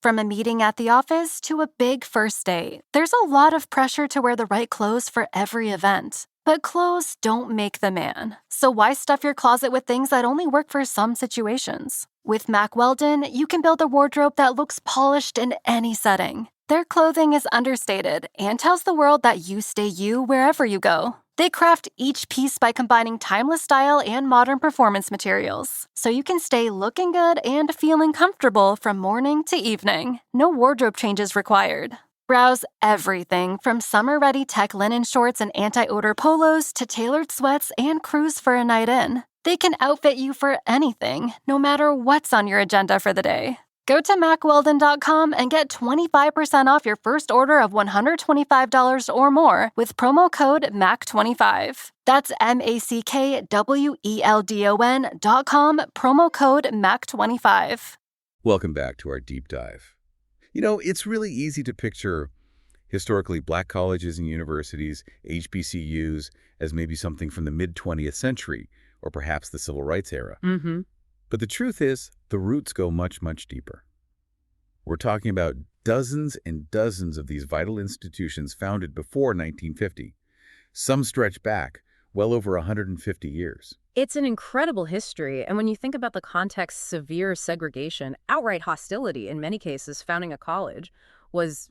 From a meeting at the office to a big first date, there's a lot of pressure to wear the right clothes for every event. But clothes don't make the man, so why stuff your closet with things that only work for some situations? With Mack Weldon, you can build a wardrobe that looks polished in any setting. Their clothing is understated and tells the world that you stay you wherever you go. They craft each piece by combining timeless style and modern performance materials, so you can stay looking good and feeling comfortable from morning to evening. No wardrobe changes required. Browse everything from summer-ready tech linen shorts and anti-odor polos to tailored sweats and cruise for a night in. They can outfit you for anything, no matter what's on your agenda for the day. Go to MackWeldon.com and get 25% off your first order of $125 or more with promo code MACK25. That's MackWeldon.com, promo code MACK25. Welcome back to our deep dive. It's really easy to picture historically black colleges and universities, HBCUs, as maybe something from the mid-20th century or perhaps the Civil Rights era. But the truth is, the roots go much, much deeper. We're talking about dozens and dozens of these vital institutions founded before 1950. Some stretch back well over 150 years. It's an incredible history, and when you think about the context, severe segregation, outright hostility in many cases, founding a college was,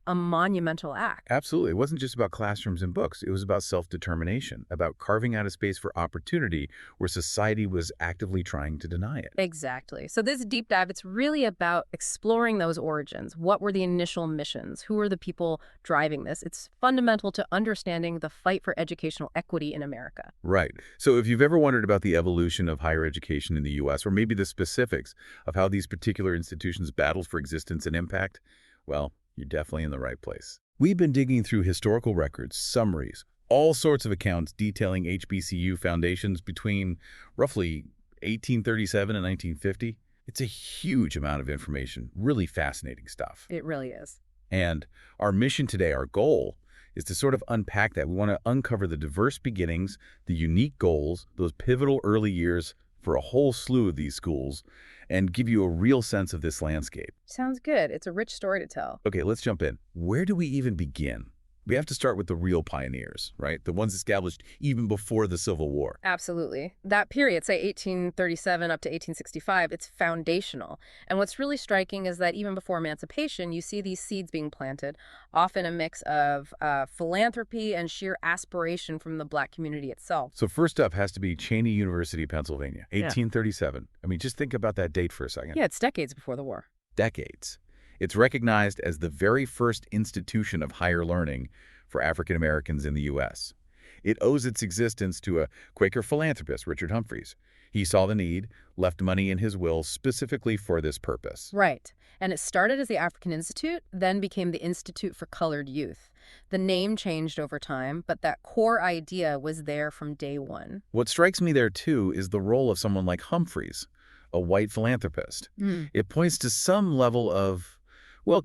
a monumental act. Absolutely. It wasn't just about classrooms and books. It was about self-determination, about carving out a space for opportunity where society was actively trying to deny it. Exactly. So this deep dive, it's really about exploring those origins. What were the initial missions? Who were the people driving this? It's fundamental to understanding the fight for educational equity in America. Right. So if you've ever wondered about the evolution of higher education in the U.S., or maybe the specifics of how these particular institutions battled for existence and impact, well, you're definitely in the right place. We've been digging through historical records, summaries, all sorts of accounts detailing HBCU foundations between roughly 1837 and 1950. It's a huge amount of information, really fascinating stuff. It really is. And our mission today, our goal, is to sort of unpack that. We want to uncover the diverse beginnings, the unique goals, those pivotal early years for a whole slew of these schools, and give you a real sense of this landscape. Sounds good. It's a rich story to tell. Okay, let's jump in. Where do we even begin? We have to start with the real pioneers, right? The ones established even before the Civil War. Absolutely. That period, say 1837 up to 1865, it's foundational. And what's really striking is that even before emancipation, you see these seeds being planted, often a mix of philanthropy and sheer aspiration from the Black community itself. So first up has to be Cheyney University, Pennsylvania, 1837. Just think about that date for a second. Yeah, it's decades before the war. Decades. It's recognized as the very first institution of higher learning for African Americans in the U.S. It owes its existence to a Quaker philanthropist, Richard Humphreys. He saw the need, left money in his will specifically for this purpose. Right. And it started as the African Institute, then became the Institute for Colored Youth. The name changed over time, but that core idea was there from day one. What strikes me there, too, is the role of someone like Humphreys, a white philanthropist. It points to some level of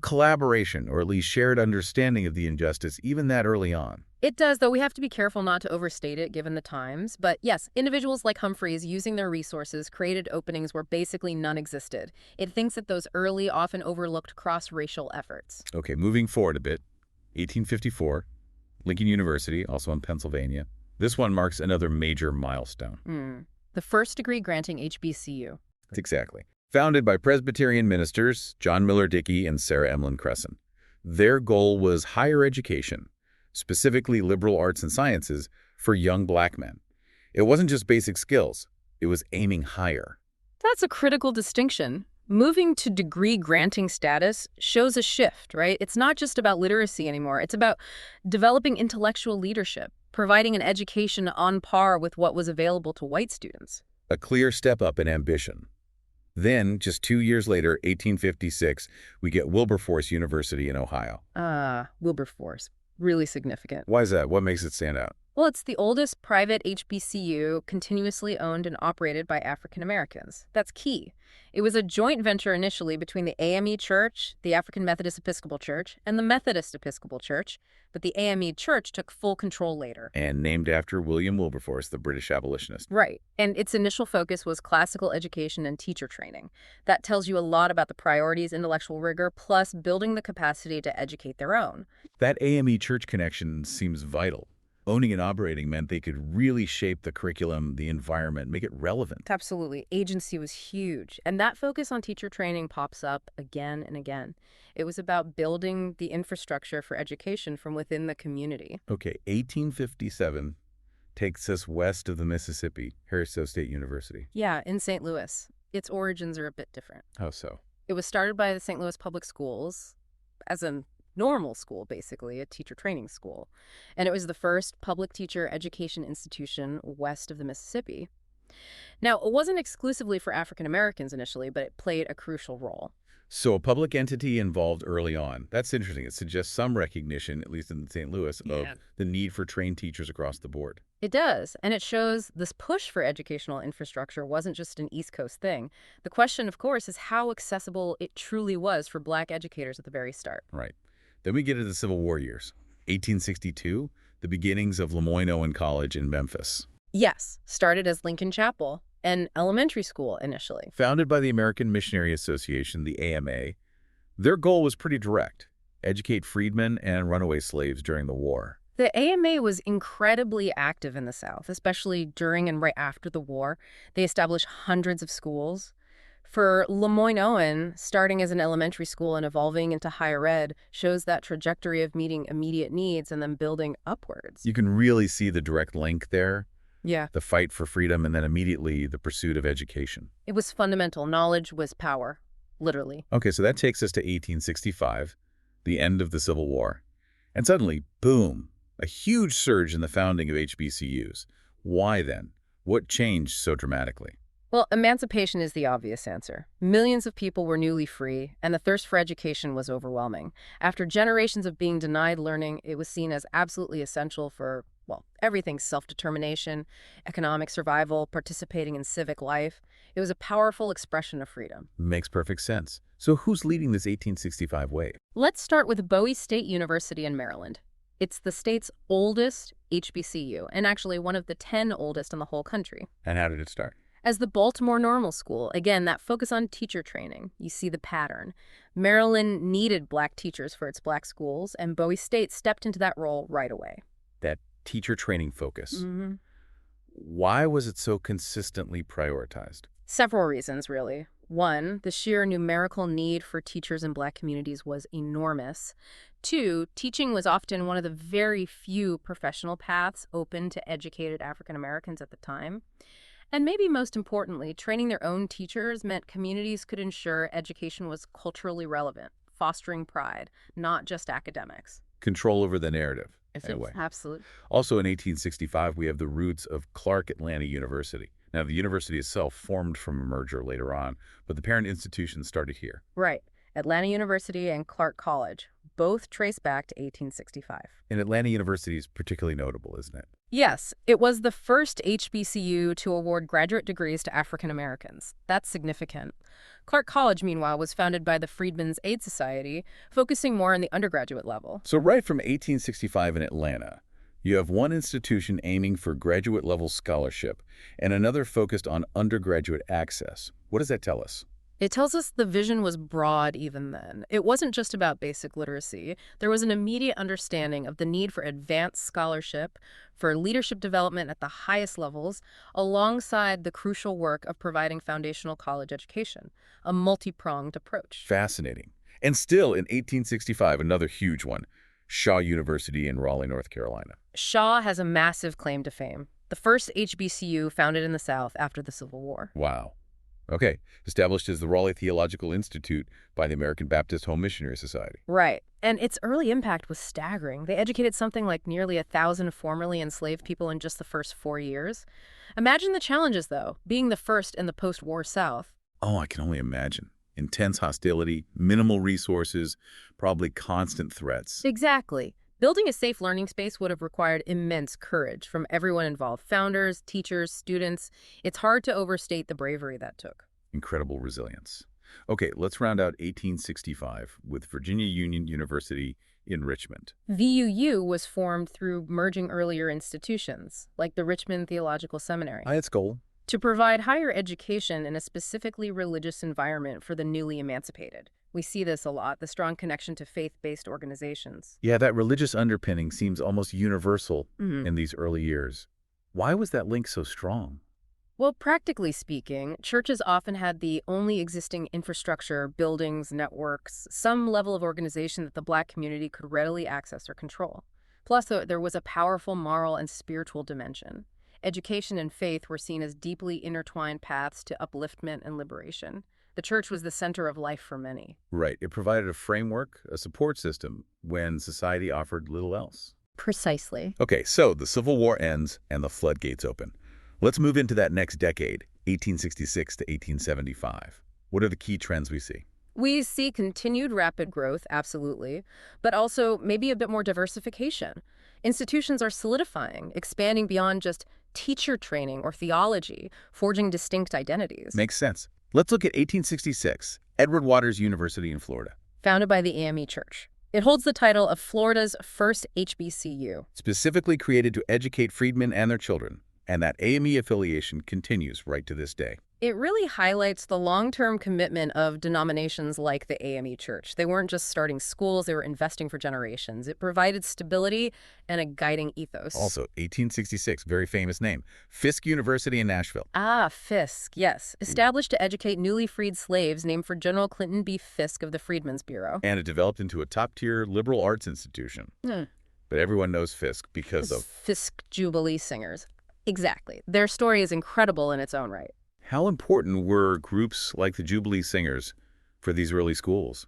collaboration, or at least shared understanding of the injustice, even that early on. It does, though we have to be careful not to overstate it given the times. But yes, individuals like Humphreys using their resources created openings where basically none existed. It thinks that those early, often overlooked cross-racial efforts. Okay, moving forward a bit, 1854, Lincoln University, also in Pennsylvania. This one marks another major milestone. The first degree granting HBCU. Exactly. Founded by Presbyterian ministers John Miller Dickey and Sarah Emlyn Cresson. Their goal was higher education, specifically liberal arts and sciences, for young Black men. It wasn't just basic skills. It was aiming higher. That's a critical distinction. Moving to degree-granting status shows a shift, right? It's not just about literacy anymore. It's about developing intellectual leadership, providing an education on par with what was available to white students. A clear step up in ambition. Then, just 2 years later, 1856, we get Wilberforce University in Ohio. Wilberforce. Really significant. Why is that? What makes it stand out? Well, it's the oldest private HBCU continuously owned and operated by African Americans. That's key. It was a joint venture initially between the AME Church, the African Methodist Episcopal Church, and the Methodist Episcopal Church, but the AME Church took full control later. And named after William Wilberforce, the British abolitionist. Right. And its initial focus was classical education and teacher training. That tells you a lot about the priorities, intellectual rigor, plus building the capacity to educate their own. That AME church connection seems vital. Owning and operating meant they could really shape the curriculum, the environment, make it relevant. Absolutely. Agency was huge. And that focus on teacher training pops up again and again. It was about building the infrastructure for education from within the community. Okay, 1857 takes us west of the Mississippi, Harrisville State University. Yeah, in St. Louis. Its origins are a bit different. How so? It was started by the St. Louis Public Schools as a normal school, basically, a teacher training school. And it was the first public teacher education institution west of the Mississippi. Now, it wasn't exclusively for African Americans initially, but it played a crucial role. So a public entity involved early on. That's interesting. It suggests some recognition, at least in St. Louis, of the need for trained teachers across the board. It does, and it shows this push for educational infrastructure wasn't just an East Coast thing. The question, of course, is how accessible it truly was for Black educators at the very start. Right. Then we get to the Civil War years. 1862, the beginnings of Lemoyne-Owen College in Memphis. Yes, started as Lincoln Chapel, an elementary school initially. Founded by the American Missionary Association, the AMA, their goal was pretty direct: educate freedmen and runaway slaves during the war. The AMA was incredibly active in the South, especially during and right after the war. They established hundreds of schools. For Lemoyne-Owen, starting as an elementary school and evolving into higher ed shows that trajectory of meeting immediate needs and then building upwards. You can really see the direct link there. Yeah. The fight for freedom and then immediately the pursuit of education. It was fundamental. Knowledge was power, literally. Okay, so that takes us to 1865, the end of the Civil War. And suddenly, boom, a huge surge in the founding of HBCUs. Why then? What changed so dramatically? Well, emancipation is the obvious answer. Millions of people were newly free, and the thirst for education was overwhelming. After generations of being denied learning, it was seen as absolutely essential for, well, everything: self-determination, economic survival, participating in civic life. It was a powerful expression of freedom. Makes perfect sense. So who's leading this 1865 wave? Let's start with Bowie State University in Maryland. It's the state's oldest HBCU, and actually one of the 10 oldest in the whole country. And how did it start? As the Baltimore Normal School, again, that focus on teacher training, you see the pattern. Maryland needed Black teachers for its Black schools, and Bowie State stepped into that role right away. That teacher training focus. Mm-hmm. Why was it so consistently prioritized? Several reasons, really. One, the sheer numerical need for teachers in Black communities was enormous. Two, teaching was often one of the very few professional paths open to educated African Americans at the time. And maybe most importantly, training their own teachers meant communities could ensure education was culturally relevant, fostering pride, not just academics. Control over the narrative, in a way. Absolutely. Also in 1865, we have the roots of Clark Atlanta University. Now, the university itself formed from a merger later on, but the parent institution started here. Right. Atlanta University and Clark College, both trace back to 1865. And Atlanta University is particularly notable, isn't it? Yes, it was the first HBCU to award graduate degrees to African Americans. That's significant. Clark College, meanwhile, was founded by the Freedmen's Aid Society, focusing more on the undergraduate level. So right from 1865 in Atlanta, you have one institution aiming for graduate-level scholarship and another focused on undergraduate access. What does that tell us? It tells us the vision was broad even then. It wasn't just about basic literacy. There was an immediate understanding of the need for advanced scholarship, for leadership development at the highest levels, alongside the crucial work of providing foundational college education, a multi-pronged approach. Fascinating. And still in 1865, another huge one, Shaw University in Raleigh, North Carolina. Shaw has a massive claim to fame, the first HBCU founded in the South after the Civil War. Wow. Okay, established as the Raleigh Theological Institute by the American Baptist Home Missionary Society. Right. And its early impact was staggering. They educated something like nearly 1,000 formerly enslaved people in just the first 4 years. Imagine the challenges, though, being the first in the post-war South. Oh, I can only imagine. Intense hostility, minimal resources, probably constant threats. Exactly. Building a safe learning space would have required immense courage from everyone involved, founders, teachers, students. It's hard to overstate the bravery that took. Incredible resilience. Okay, let's round out 1865 with Virginia Union University in Richmond. VUU was formed through merging earlier institutions, like the Richmond Theological Seminary, By its goal, to provide higher education in a specifically religious environment for the newly emancipated. We see this a lot, the strong connection to faith-based organizations. yeah, that religious underpinning seems almost universal Mhm. in these early years. Why was that link so strong? Well, practically speaking, churches often had the only existing infrastructure, buildings, networks, some level of organization that the Black community could readily access or control. Plus, there was a powerful moral and spiritual dimension. Education and faith were seen as deeply intertwined paths to upliftment and liberation. The church was the center of life for many. Right, it provided a framework, a support system, when society offered little else. Precisely. Okay, so the Civil War ends and the floodgates open. Let's move into that next decade, 1866 to 1875. What are the key trends we see? We see continued rapid growth, absolutely, but also maybe a bit more diversification. Institutions are solidifying, expanding beyond just teacher training or theology, forging distinct identities. Makes sense. Let's look at 1866, Edward Waters University in Florida. Founded by the AME Church. It holds the title of Florida's first HBCU. Specifically created to educate freedmen and their children, and that AME affiliation continues right to this day. It really highlights the long-term commitment of denominations like the AME Church. They weren't just starting schools, they were investing for generations. It provided stability and a guiding ethos. Also, 1866, very famous name, Fisk University in Nashville. Ah, Fisk, yes. Established to educate newly freed slaves, named for General Clinton B. Fisk of the Freedmen's Bureau. And it developed into a top-tier liberal arts institution. But everyone knows Fisk because of... Fisk Jubilee Singers. Exactly. Their story is incredible in its own right. How important were groups like the Jubilee Singers for these early schools?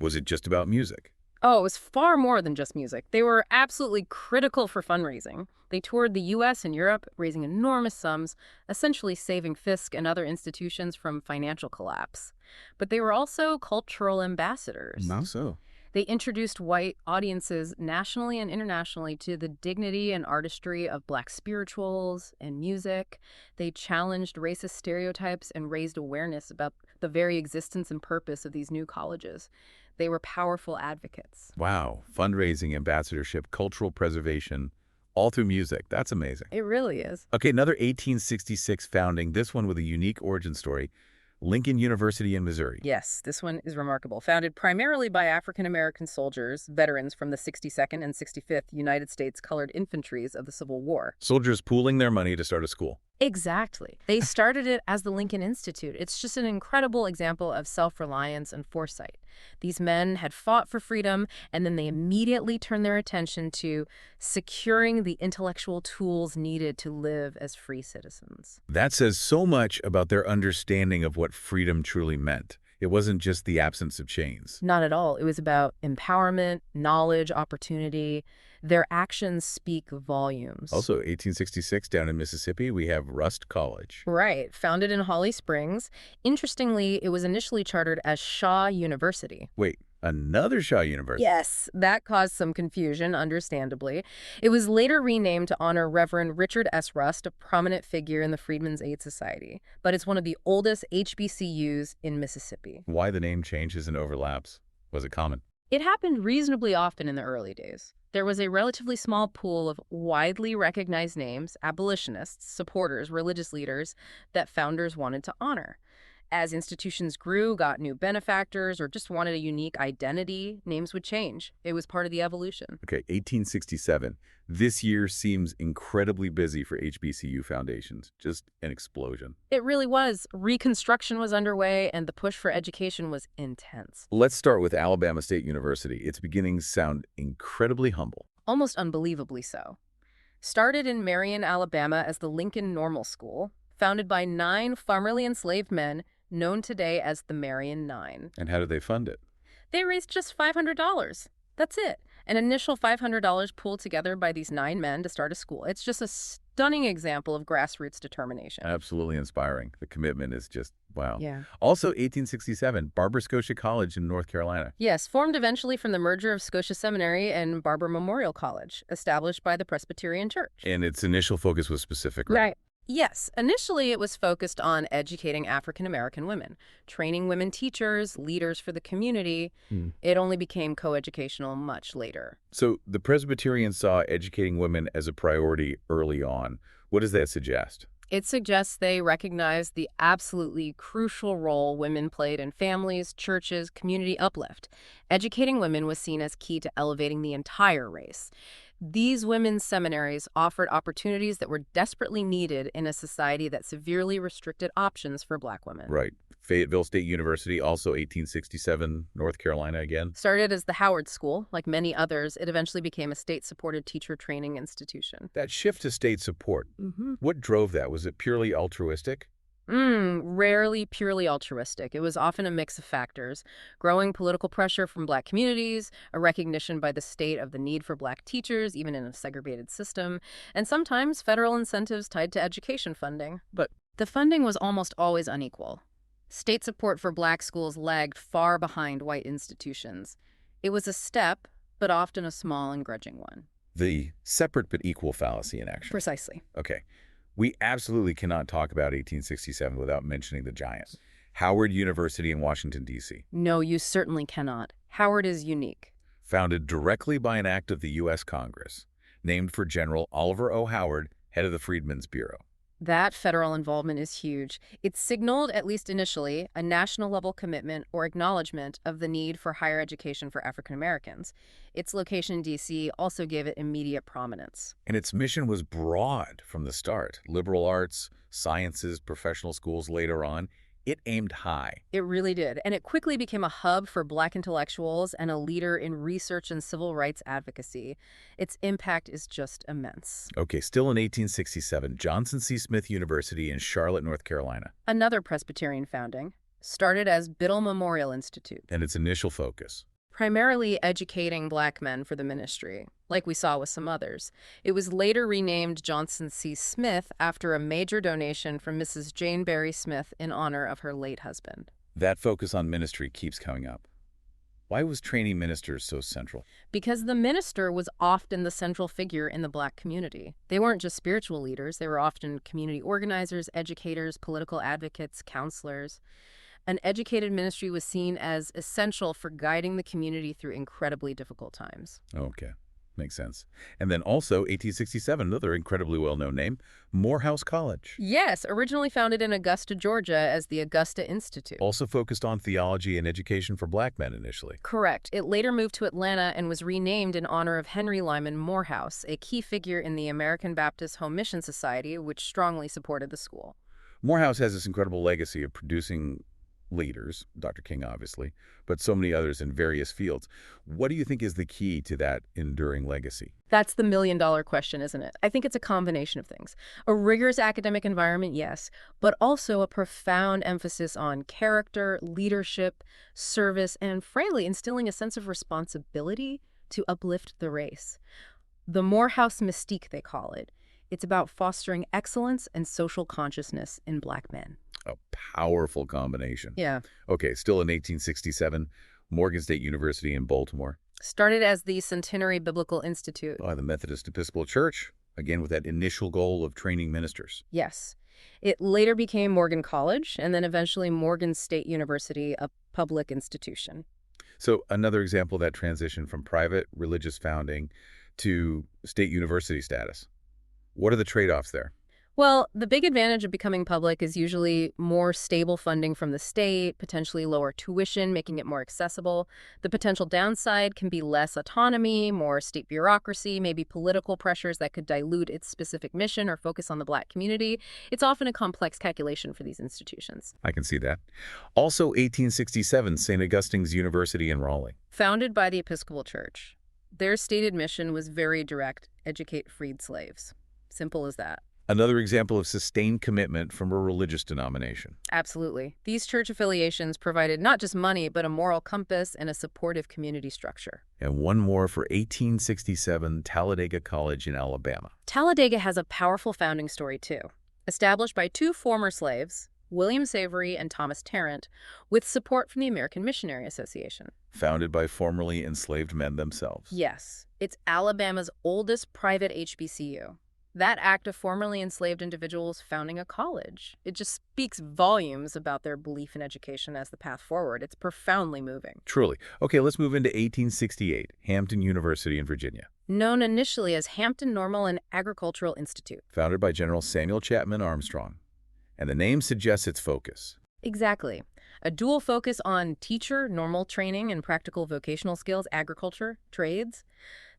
Was it just about music? Oh, it was far more than just music. They were absolutely critical for fundraising. They toured the U.S. and Europe, raising enormous sums, essentially saving Fisk and other institutions from financial collapse. But they were also cultural ambassadors. How so? They introduced white audiences nationally and internationally to the dignity and artistry of Black spirituals and music. They challenged racist stereotypes and raised awareness about the very existence and purpose of these new colleges. They were powerful advocates. Wow. Fundraising, ambassadorship, cultural preservation, all through music. That's amazing. It really is. Okay, another 1866 founding, this one with a unique origin story. Lincoln University in Missouri. Yes, this one is remarkable. Founded primarily by African-American soldiers, veterans from the 62nd and 65th United States Colored Infantries of the Civil War. Soldiers pooling their money to start a school. Exactly. They started it as the Lincoln Institute. It's just an incredible example of self-reliance and foresight. These men had fought for freedom, and then they immediately turned their attention to securing the intellectual tools needed to live as free citizens. That says so much about their understanding of what freedom truly meant. It wasn't just the absence of chains. Not at all. It was about empowerment, knowledge, opportunity. Their actions speak volumes. Also, 1866, down in Mississippi, we have Rust College. Right. Founded in Holly Springs. Interestingly, it was initially chartered as Shaw University. Wait, another Shaw University? Yes, that caused some confusion, understandably. It was later renamed to honor Reverend Richard S. Rust, a prominent figure in the Freedmen's Aid Society. But it's one of the oldest HBCUs in Mississippi. Why the name changes and overlaps? Was it common? It happened reasonably often in the early days. There was a relatively small pool of widely recognized names, abolitionists, supporters, religious leaders, that founders wanted to honor. As institutions grew, got new benefactors, or just wanted a unique identity, names would change. It was part of the evolution. Okay, 1867. This year seems incredibly busy for HBCU foundations. Just an explosion. It really was. Reconstruction was underway, and the push for education was intense. Let's start with Alabama State University. Its beginnings sound incredibly humble. Almost unbelievably so. Started in Marion, Alabama as the Lincoln Normal School, founded by 9 formerly enslaved men, known today as the Marion Nine. And how did they fund it? They raised just $500. That's it. An initial $500 pulled together by these 9 men to start a school. It's just a stunning example of grassroots determination. Absolutely inspiring. The commitment is just Wow. Yeah. Also 1867, Barber Scotia College in North Carolina. Yes, formed eventually from the merger of Scotia Seminary and Barber Memorial College, established by the Presbyterian Church. And its initial focus was specific, right? Right. Yes, initially it was focused on educating African American women, training women teachers, leaders for the community. It only became coeducational much later. So the Presbyterians saw educating women as a priority early on. What does that suggest? It suggests they recognized the absolutely crucial role women played in families, churches, community uplift. Educating women was seen as key to elevating the entire race. These women's seminaries offered opportunities that were desperately needed in a society that severely restricted options for Black women. Right. Fayetteville State University, also 1867, North Carolina again. Started as the Howard School, like many others, it eventually became a state-supported teacher training institution. That shift to state support, what drove that? Was it purely altruistic? Rarely purely altruistic. It was often a mix of factors. Growing political pressure from Black communities, a recognition by the state of the need for Black teachers, even in a segregated system, and sometimes federal incentives tied to education funding. But the funding was almost always unequal. State support for Black schools lagged far behind white institutions. It was a step, but often a small and grudging one. The separate but equal fallacy in action. Precisely. Okay. We absolutely cannot talk about 1867 without mentioning the giant. Howard University in Washington, D.C. No, you certainly cannot. Howard is unique. Founded directly by an act of the U.S. Congress, named for General Oliver O. Howard, head of the Freedmen's Bureau. That federal involvement is huge. It signaled, at least initially, a national-level commitment or acknowledgement of the need for higher education for African Americans. Its location in D.C. also gave it immediate prominence. And its mission was broad from the start. Liberal arts, sciences, professional schools later on. It aimed high. It really did, and it quickly became a hub for Black intellectuals and a leader in research and civil rights advocacy. Its impact is just immense. Okay, still in 1867, Johnson C. Smith University in Charlotte, North Carolina. Another Presbyterian founding, started as Biddle Memorial Institute. And its initial focus. Primarily educating Black men for the ministry, like we saw with some others. It was later renamed Johnson C. Smith after a major donation from Mrs. Jane Barry Smith in honor of her late husband. That focus on ministry keeps coming up. Why was training ministers so central? Because the minister was often the central figure in the Black community. They weren't just spiritual leaders, they were often community organizers, educators, political advocates, counselors. An educated ministry was seen as essential for guiding the community through incredibly difficult times. Okay, makes sense. And then also 1867, another incredibly well-known name, Morehouse College. Yes, originally founded in Augusta, Georgia as the Augusta Institute. Also focused on theology and education for Black men initially. Correct. It later moved to Atlanta and was renamed in honor of Henry Lyman Morehouse, a key figure in the American Baptist Home Mission Society, which strongly supported the school. Morehouse has this incredible legacy of producing leaders, Dr. King obviously, but so many others in various fields. What do you think is the key to that enduring legacy? That's the million-dollar question, isn't it? I think it's a combination of things. A rigorous academic environment, yes, but also a profound emphasis on character, leadership, service, and frankly, instilling a sense of responsibility to uplift the race. The Morehouse mystique, they call it. It's about fostering excellence and social consciousness in Black men. A powerful combination. Yeah. Okay, still in 1867, Morgan State University in Baltimore. Started as the Centenary Biblical Institute. By the Methodist Episcopal Church, again with that initial goal of training ministers. Yes. It later became Morgan College and then eventually Morgan State University, a public institution. So another example of that transition from private religious founding to state university status. What are the trade-offs there? Well, the big advantage of becoming public is usually more stable funding from the state, potentially lower tuition, making it more accessible. The potential downside can be less autonomy, more state bureaucracy, maybe political pressures that could dilute its specific mission or focus on the Black community. It's often a complex calculation for these institutions. I can see that. Also 1867, St. Augustine's University in Raleigh. Founded by the Episcopal Church. Their stated mission was very direct: educate freed slaves. Simple as that. Another example of sustained commitment from a religious denomination. Absolutely. These church affiliations provided not just money, but a moral compass and a supportive community structure. And one more for 1867, Talladega College in Alabama. Talladega has a powerful founding story, too. Established by two former slaves, William Savory and Thomas Tarrant, with support from the American Missionary Association. Founded by formerly enslaved men themselves. Yes, it's Alabama's oldest private HBCU. That act of formerly enslaved individuals founding a college. It just speaks volumes about their belief in education as the path forward. It's profoundly moving. Truly. Okay, let's move into 1868, Hampton University in Virginia. Known initially as Hampton Normal and Agricultural Institute. Founded by General Samuel Chapman Armstrong. And the name suggests its focus. Exactly. A dual focus on teacher, normal training, and practical vocational skills, agriculture, trades.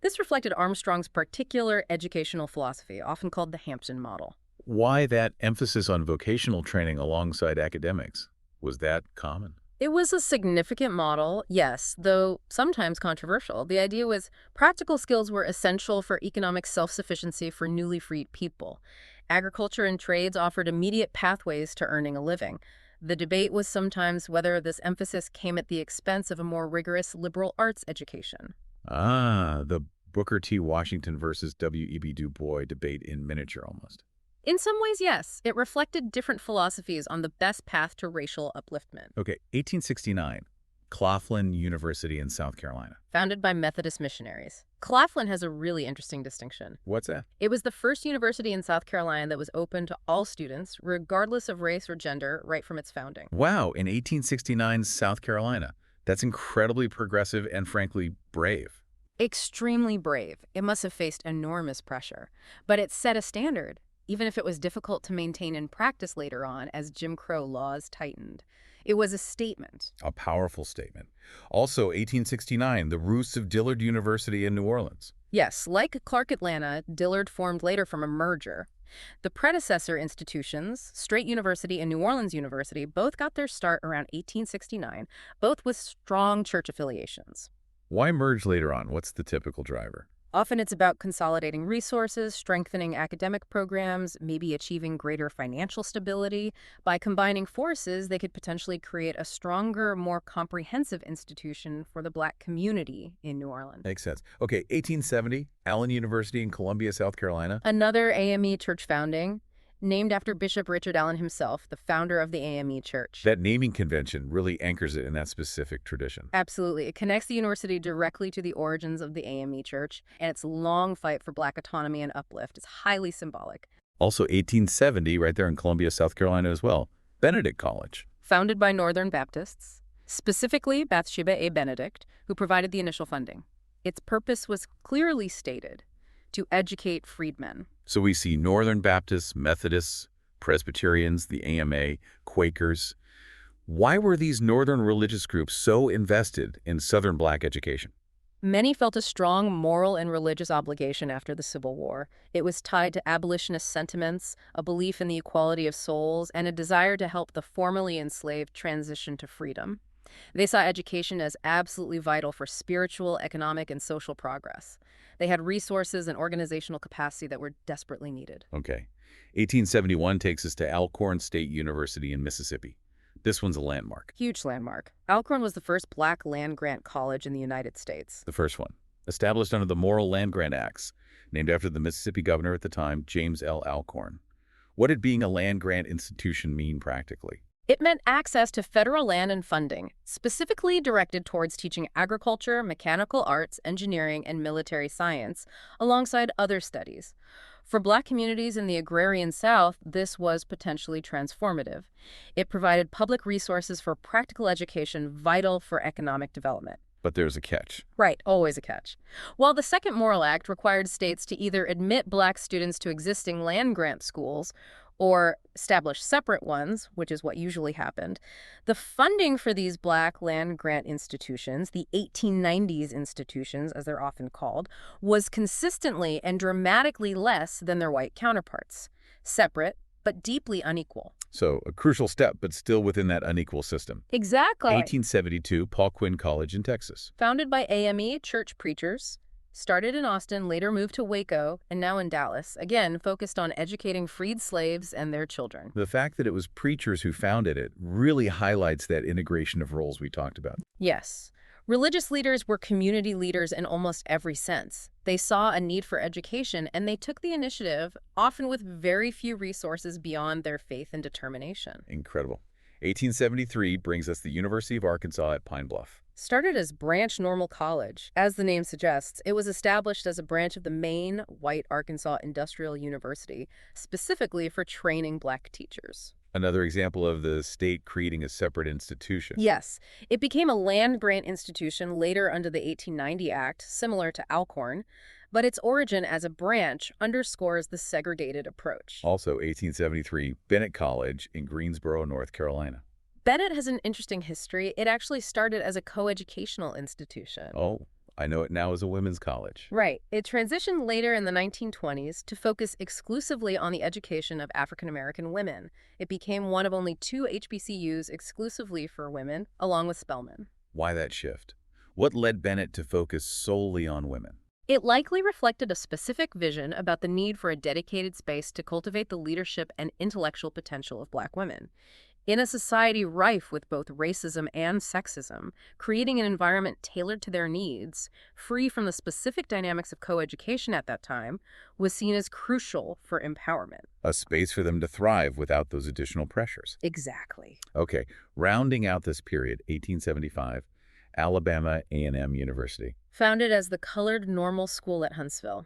This reflected Armstrong's particular educational philosophy, often called the Hampton model. Why that emphasis on vocational training alongside academics? Was that common? It was a significant model, yes, though sometimes controversial. The idea was practical skills were essential for economic self-sufficiency for newly freed people. Agriculture and trades offered immediate pathways to earning a living. The debate was sometimes whether this emphasis came at the expense of a more rigorous liberal arts education. Ah, the Booker T. Washington versus W.E.B. Du Bois debate in miniature almost. In some ways, yes. It reflected different philosophies on the best path to racial upliftment. Okay, 1869, Claflin University in South Carolina. Founded by Methodist missionaries. Claflin has a really interesting distinction. What's that? It was the first university in South Carolina that was open to all students, regardless of race or gender, right from its founding. Wow, in 1869, South Carolina. That's incredibly progressive and frankly brave. Extremely brave. It must have faced enormous pressure. But it set a standard, even if it was difficult to maintain in practice later on as Jim Crow laws tightened. It was a statement. A powerful statement. Also, 1869, the roots of Dillard University in New Orleans. Yes, like Clark Atlanta, Dillard formed later from a merger. The predecessor institutions, Straight University and New Orleans University, both got their start around 1869, both with strong church affiliations. Why merge later on? What's the typical driver? Often it's about consolidating resources, strengthening academic programs, maybe achieving greater financial stability. By combining forces, they could potentially create a stronger, more comprehensive institution for the Black community in New Orleans. Makes sense. Okay, 1870, Allen University in Columbia, South Carolina. Another AME church founding, named after Bishop Richard Allen himself, the founder of the AME Church. That naming convention really anchors it in that specific tradition. Absolutely. It connects the university directly to the origins of the AME Church and its long fight for Black autonomy and uplift. It's highly symbolic. Also 1870, right there in Columbia, South Carolina as well, Benedict College. Founded by Northern Baptists, specifically Bathsheba A. Benedict, who provided the initial funding. Its purpose was clearly stated: to educate freedmen. So we see Northern Baptists, Methodists, Presbyterians, the AMA, Quakers. Why were these Northern religious groups so invested in Southern Black education? Many felt a strong moral and religious obligation after the Civil War. It was tied to abolitionist sentiments, a belief in the equality of souls, and a desire to help the formerly enslaved transition to freedom. They saw education as absolutely vital for spiritual, economic, and social progress. They had resources and organizational capacity that were desperately needed. Okay. 1871 takes us to Alcorn State University in Mississippi. This one's a landmark. Huge landmark. Alcorn was the first Black land-grant college in the United States. The first one. Established under the Morrill Land Grant Acts, named after the Mississippi governor at the time, James L. Alcorn. What did being a land-grant institution mean practically? It meant access to federal land and funding, specifically directed towards teaching agriculture, mechanical arts, engineering, and military science, alongside other studies. For Black communities in the agrarian South, this was potentially transformative. It provided public resources for practical education vital for economic development. But there's a catch. Right, always a catch. While the Second Morrill Act required states to either admit Black students to existing land-grant schools or establish separate ones, which is what usually happened, the funding for these Black land-grant institutions, the 1890s institutions, as they're often called, was consistently and dramatically less than their white counterparts. Separate, but deeply unequal. So a crucial step, but still within that unequal system. Exactly. 1872, Paul Quinn College in Texas. Founded by AME church preachers, started in Austin, later moved to Waco, and now in Dallas, again focused on educating freed slaves and their children. The fact that it was preachers who founded it really highlights that integration of roles we talked about. Yes. Religious leaders were community leaders in almost every sense. They saw a need for education, and they took the initiative, often with very few resources beyond their faith and determination. Incredible. 1873 brings us the University of Arkansas at Pine Bluff. Started as Branch Normal College, as the name suggests, it was established as a branch of the main white Arkansas Industrial University, specifically for training black teachers. Another example of the state creating a separate institution. Yes, it became a land-grant institution later under the 1890 Act, similar to Alcorn, but its origin as a branch underscores the segregated approach. Also, 1873, Bennett College in Greensboro, North Carolina. Bennett has an interesting history. It actually started as a coeducational institution. Oh, I know it now as a women's college. Right. It transitioned later in the 1920s to focus exclusively on the education of African American women. It became one of only 2 HBCUs exclusively for women, along with Spelman. Why that shift? What led Bennett to focus solely on women? It likely reflected a specific vision about the need for a dedicated space to cultivate the leadership and intellectual potential of black women. In a society rife with both racism and sexism, creating an environment tailored to their needs, free from the specific dynamics of coeducation at that time, was seen as crucial for empowerment. A space for them to thrive without those additional pressures. Exactly. Okay, rounding out this period, 1875, Alabama A&M University. Founded as the Colored Normal School at Huntsville.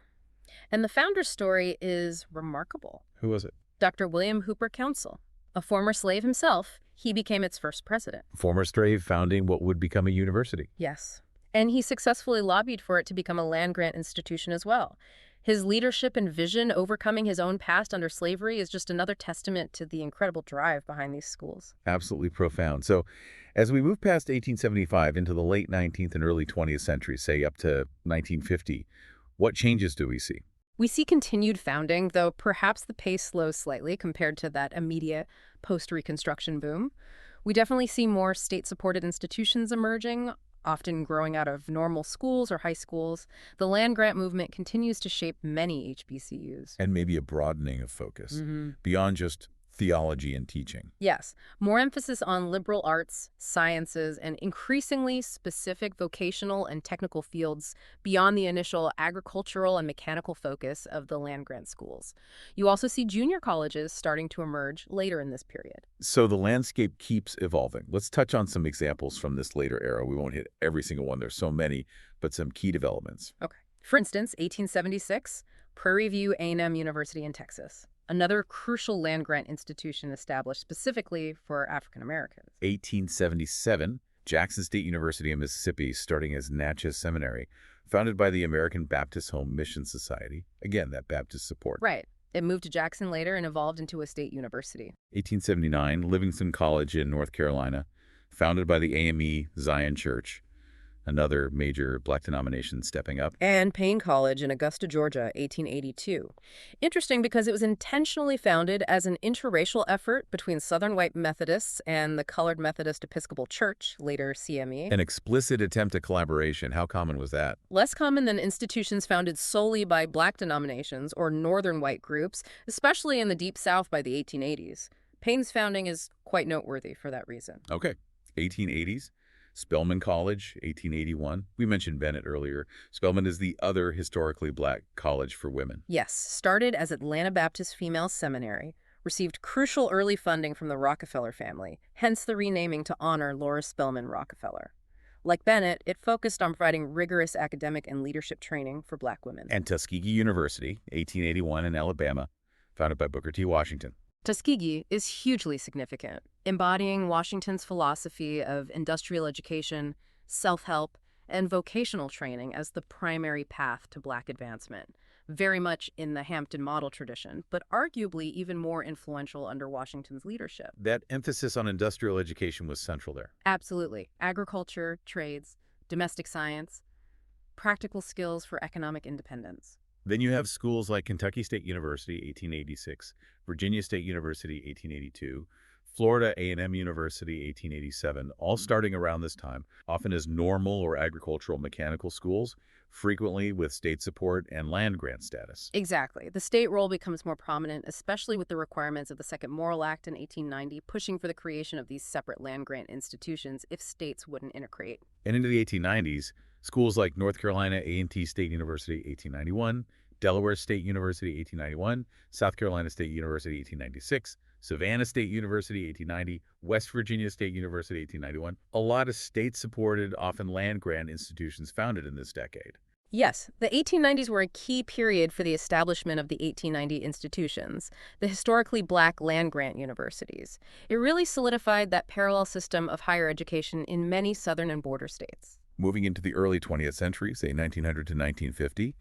And the founder's story is remarkable. Who was it? Dr. William Hooper Council. A former slave himself, he became its first president. Former slave founding what would become a university. Yes. And he successfully lobbied for it to become a land-grant institution as well. His leadership and vision overcoming his own past under slavery is just another testament to the incredible drive behind these schools. Absolutely profound. So as we move past 1875 into the late 19th and early 20th century, say up to 1950, what changes do we see? We see continued founding, though perhaps the pace slows slightly compared to that immediate post-Reconstruction boom. We definitely see more state-supported institutions emerging, often growing out of normal schools or high schools. The land-grant movement continues to shape many HBCUs. And maybe a broadening of focus beyond just theology and teaching. Yes, more emphasis on liberal arts, sciences, and increasingly specific vocational and technical fields beyond the initial agricultural and mechanical focus of the land-grant schools. You also see junior colleges starting to emerge later in this period. So the landscape keeps evolving. Let's touch on some examples from this later era. We won't hit every single one. There's so many, but some key developments. Okay. For instance, 1876, Prairie View A&M University in Texas. Another crucial land-grant institution established specifically for African Americans. 1877, Jackson State University in Mississippi, starting as Natchez Seminary, founded by the American Baptist Home Mission Society. Again, that Baptist support. Right. It moved to Jackson later and evolved into a state university. 1879, Livingston College in North Carolina, founded by the AME Zion Church. Another major black denomination stepping up. And Payne College in Augusta, Georgia, 1882. Interesting because it was intentionally founded as an interracial effort between Southern white Methodists and the Colored Methodist Episcopal Church, later CME. An explicit attempt at collaboration. How common was that? Less common than institutions founded solely by black denominations or northern white groups, especially in the Deep South by the 1880s. Payne's founding is quite noteworthy for that reason. Okay, 1880s. Spelman College, 1881. We mentioned Bennett earlier. Spelman is the other historically black college for women. Yes, started as Atlanta Baptist Female Seminary, received crucial early funding from the Rockefeller family, hence the renaming to honor Laura Spelman Rockefeller. Like Bennett, it focused on providing rigorous academic and leadership training for black women. And Tuskegee University, 1881 in Alabama, founded by Booker T. Washington. Tuskegee is hugely significant, embodying Washington's philosophy of industrial education, self-help, and vocational training as the primary path to black advancement, very much in the Hampton model tradition, but arguably even more influential under Washington's leadership. That emphasis on industrial education was central there. Absolutely. Agriculture, trades, domestic science, practical skills for economic independence. Then you have schools like Kentucky State University, 1886, Virginia State University, 1882, Florida A&M University, 1887, all starting around this time, often as normal or agricultural mechanical schools, frequently with state support and land grant status. Exactly. The state role becomes more prominent, especially with the requirements of the Second Morrill Act in 1890, pushing for the creation of these separate land grant institutions if states wouldn't integrate. And into the 1890s, schools like North Carolina A&T State University, 1891, Delaware State University, 1891, South Carolina State University, 1896, Savannah State University, 1890, West Virginia State University, 1891. A lot of state-supported, often land-grant institutions founded in this decade. Yes, the 1890s were a key period for the establishment of the 1890 institutions, the historically black land-grant universities. It really solidified that parallel system of higher education in many southern and border states. Moving into the early 20th century, say 1900 to 1950,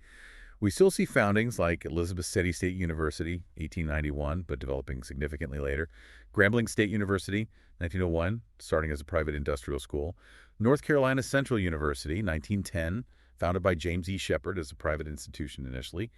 we still see foundings like Elizabeth City State University, 1891, but developing significantly later, Grambling State University, 1901, starting as a private industrial school, North Carolina Central University, 1910, founded by James E. Shepard as a private institution initially,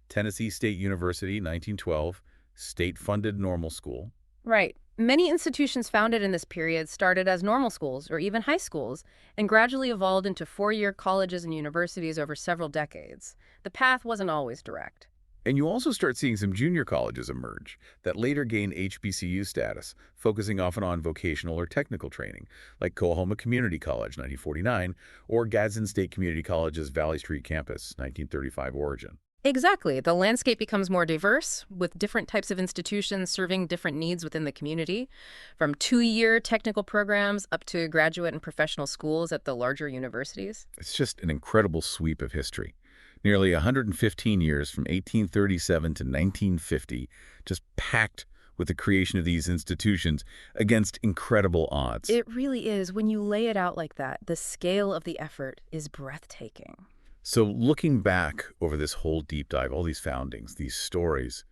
Tennessee State University, 1912, state-funded normal school. Right. Many institutions founded in this period started as normal schools or even high schools and gradually evolved into four-year colleges and universities over several decades. The path wasn't always direct. And you also start seeing some junior colleges emerge that later gain HBCU status, focusing often on vocational or technical training, like Coahoma Community College, 1949, or Gadsden State Community College's Valley Street campus, 1935 origin. Exactly. The landscape becomes more diverse, with different types of institutions serving different needs within the community, from two-year technical programs up to graduate and professional schools at the larger universities. It's just an incredible sweep of history. Nearly 115 years from 1837 to 1950, just packed with the creation of these institutions against incredible odds. It really is. When you lay it out like that, the scale of the effort is breathtaking. So looking back over this whole deep dive, all these foundings, these stories,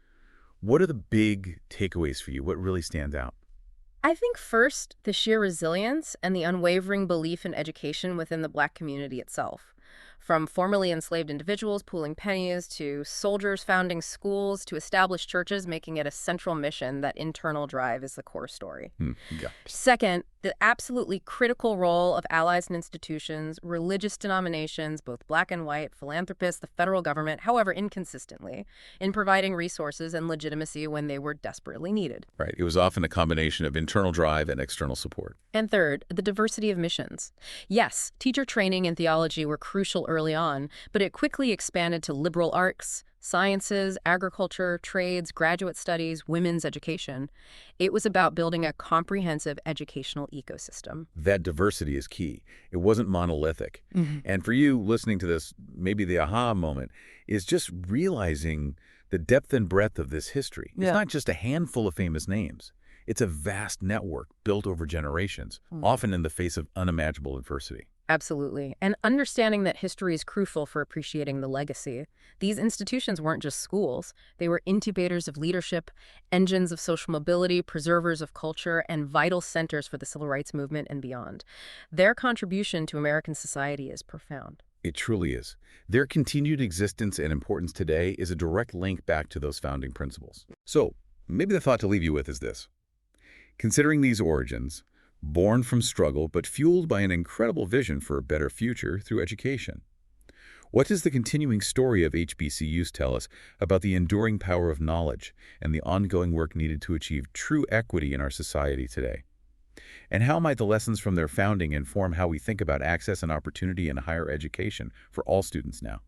what are the big takeaways for you? What really stands out? I think first, the sheer resilience and the unwavering belief in education within the Black community itself. From formerly enslaved individuals pooling pennies to soldiers founding schools to established churches making it a central mission, that internal drive is the core story. Yeah. Second, the absolutely critical role of allies and institutions, religious denominations, both black and white, philanthropists, the federal government, however inconsistently, in providing resources and legitimacy when they were desperately needed. Right. It was often a combination of internal drive and external support. And third, the diversity of missions. Yes, teacher training and theology were crucial early on, but it quickly expanded to liberal arts, sciences, agriculture, trades, graduate studies, women's education. It was about building a comprehensive educational ecosystem. That diversity is key. It wasn't monolithic. And for you listening to this, maybe the aha moment is just realizing the depth and breadth of this history. It's not just a handful of famous names. It's a vast network built over generations, often in the face of unimaginable adversity. Absolutely. And understanding that history is crucial for appreciating the legacy. These institutions weren't just schools. They were incubators of leadership, engines of social mobility, preservers of culture, and vital centers for the civil rights movement and beyond. Their contribution to American society is profound. It truly is. Their continued existence and importance today is a direct link back to those founding principles. So, maybe the thought to leave you with is this. Considering these origins, born from struggle but fueled by an incredible vision for a better future through education, what does the continuing story of HBCUs tell us about the enduring power of knowledge and the ongoing work needed to achieve true equity in our society today? And how might the lessons from their founding inform how we think about access and opportunity in higher education for all students now?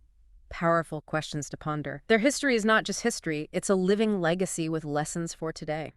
Powerful questions to ponder. Their history is not just history, it's a living legacy with lessons for today.